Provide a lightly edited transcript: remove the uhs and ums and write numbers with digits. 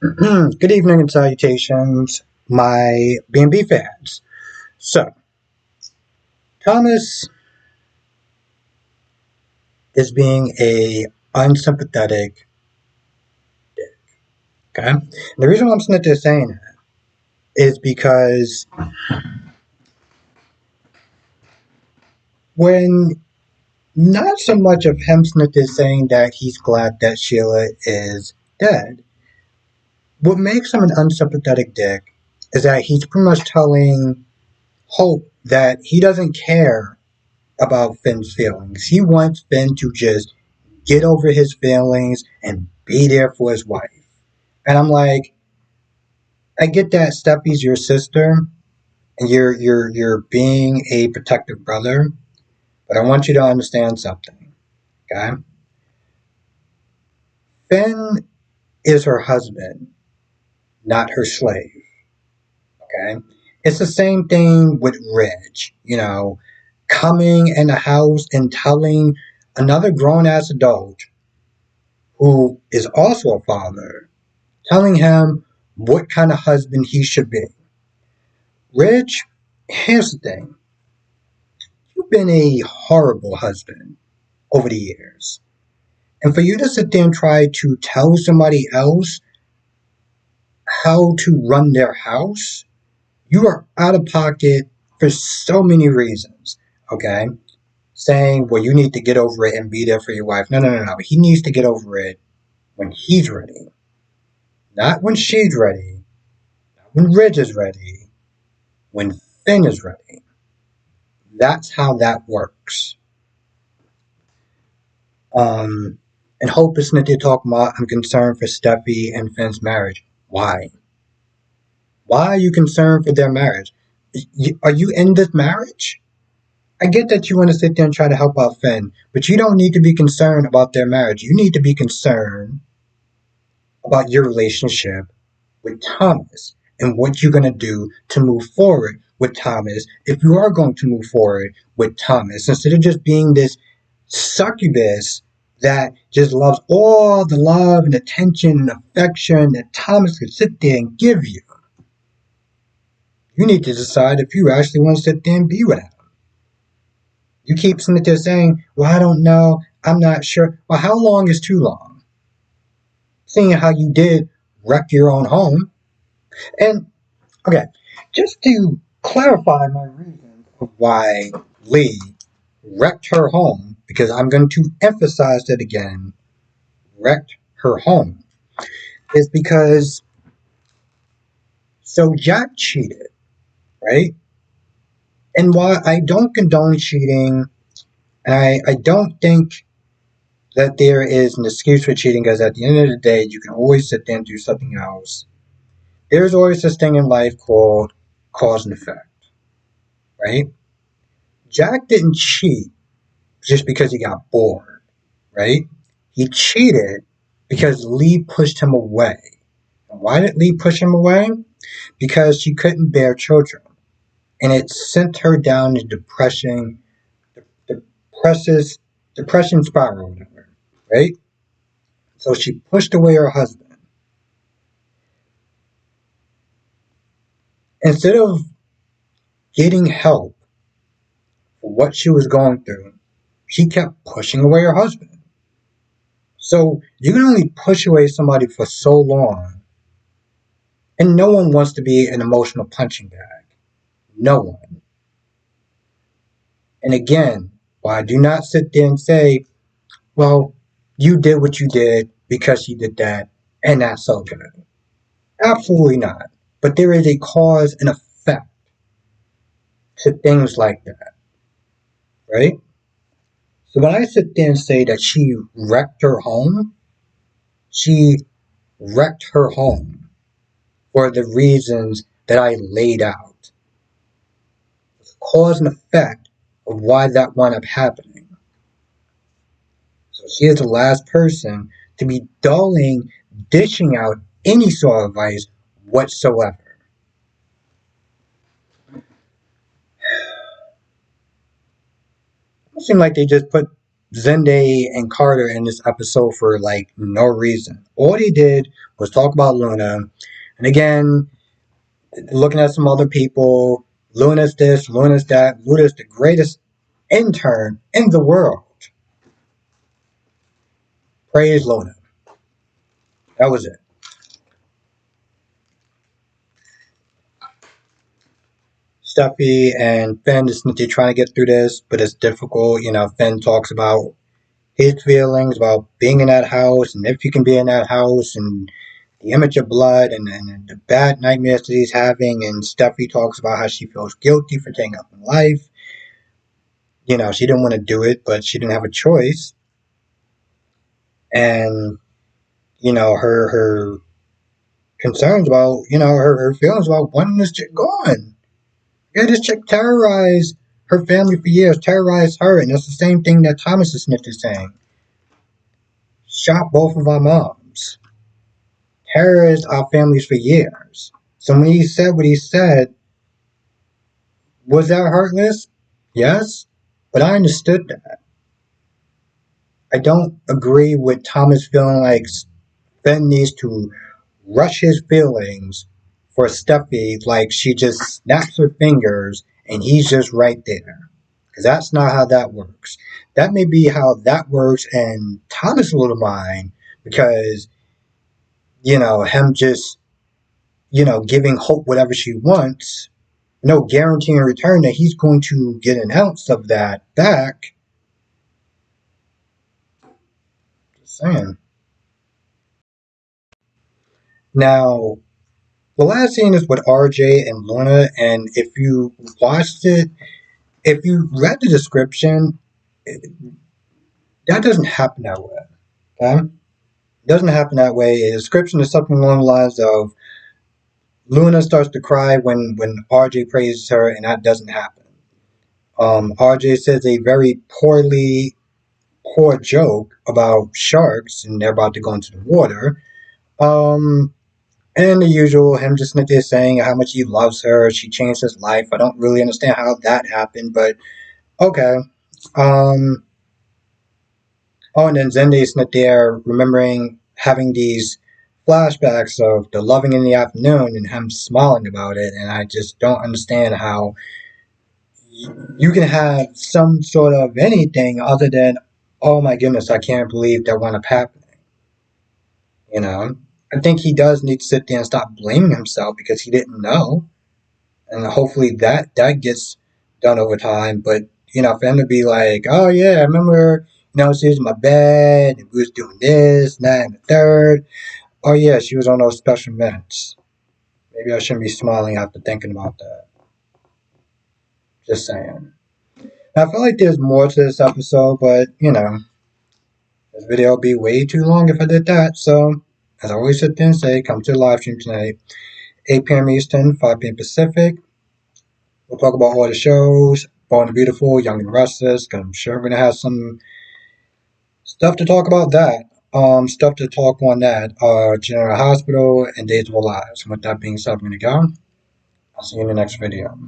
Good evening and salutations, my B&B fans. So, Thomas is being a unsympathetic dick, okay? The reason why I'm sitting there saying that is because when not so much of him sitting there saying that he's glad that Sheila is dead, what makes him an unsympathetic dick is that he's pretty much telling Hope that he doesn't care about Finn's feelings. He wants Finn to just get over his feelings and be there for his wife. And I'm like, I get that Steffi's your sister and you're being a protective brother, but I want you to understand something, okay? Finn is her husband, not her slave, okay? It's the same thing with Reg, coming in the house and telling another grown ass adult who is also a father, telling him what kind of husband he should be. Rich, here's the thing. You've been a horrible husband over the years. And for you to sit there and try to tell somebody else how to run their house, you are out of pocket for so many reasons. Okay? Saying, well, you need to get over it and be there for your wife. No, no, no, no. He needs to get over it when he's ready. Not when she's ready. Not when Ridge is ready. When Finn is ready. That's how that works. Um, and Hope is not to talk about, I'm concerned for Steffi and Finn's marriage. Why? Why are you concerned for their marriage? Are you in this marriage? I get that you want to sit there and try to help out Finn, but you don't need to be concerned about their marriage. You need to be concerned about your relationship with Thomas and what you're going to do to move forward with Thomas if you are going to move forward with Thomas instead of just being this succubus that just loves all the love and attention and affection that Thomas could sit there and give you. You need to decide if you actually want to sit there and be with him. You keep sitting there saying, well, I don't know, I'm not sure. Well, how long is too long? Seeing how you did wreck your own home. And, okay, just to clarify my reasons of why Lee wrecked her home, because I'm going to emphasize that again, wrecked her home, is because so Jack cheated, right? And while I don't condone cheating, and I don't think that there is an excuse for cheating, because at the end of the day, you can always sit there and do something else. There's always this thing in life called cause and effect, right? Jack didn't cheat just because he got bored, right? He cheated because Lee pushed him away. And why did Lee push him away? Because she couldn't bear children. And it sent her down a depression spiral, whatever, right? So she pushed away her husband. Instead of getting help for what she was going through, she kept pushing away her husband. So you can only push away somebody for so long, and no one wants to be an emotional punching bag. No one. And again, while I do not sit there and say, well, you did what you did because you did that, and that's so good. Absolutely not. But there is a cause and effect to things like that, right? So when I sit there and say that she wrecked her home, she wrecked her home for the reasons that I laid out. Cause and effect of why that wound up happening. So she is the last person to be dishing out any sort of advice whatsoever. It seems like they just put Zende and Carter in this episode for like no reason. All they did was talk about Luna, and again, looking at some other people. Luna's this, Luna's that. Luna's the greatest intern in the world. Praise Luna. That was it. Steffi and Finn just they're trying to get through this, but it's difficult. Finn talks about his feelings about being in that house and if you can be in that house and the image of blood and the bad nightmares that he's having. And Steffi talks about how she feels guilty for taking up life. She didn't want to do it, but she didn't have a choice. And, her concerns about, her feelings about wanting this chick gone. Yeah, this chick terrorized her family for years, terrorized her, and that's the same thing that Thomas Smith is saying. Shot both of our moms. Terrorized our families for years. So when he said what he said, was that heartless? Yes, but I understood that. I don't agree with Thomas feeling like Finn needs to rush his feelings for Steffi like she just snaps her fingers and he's just right there. Because that's not how that works. That may be how that works in Thomas' little mind because, him just, giving Hope whatever she wants, no guarantee in return that he's going to get an ounce of that back. Just saying. Now, the last scene is with RJ and Luna, and if you watched it, if you read the description, that doesn't happen that way. Okay? It doesn't happen that way. The description is something along the lines of Luna starts to cry when RJ praises her, and that doesn't happen. RJ says a very poor joke about sharks, and they're about to go into the water. And the usual, him just saying how much he loves her. She changed his life. I don't really understand how that happened, but okay. And then Zende's not there, remembering having these flashbacks of the loving in the afternoon and him smiling about it. And I just don't understand how you can have some sort of anything other than, oh my goodness, I can't believe that wound up happening. I think he does need to sit there and stop blaming himself because he didn't know. And hopefully that gets done over time. But, for him to be like, oh yeah, I remember, she was in my bed, and we was doing this, and that, and the third. Oh yeah, she was on those special minutes. Maybe I shouldn't be smiling after thinking about that. Just saying. Now, I feel like there's more to this episode, but, this video would be way too long if I did that. So, as I always sit there and say, come to the live stream tonight, 8 p.m. Eastern, 5 p.m. Pacific. We'll talk about all the shows, Born and Beautiful, Young and Restless, because I'm sure we're going to have some stuff to talk about that. Stuff to talk on that. General Hospital and Days of Our Lives. And with that being said, I'm going to go. I'll see you in the next video.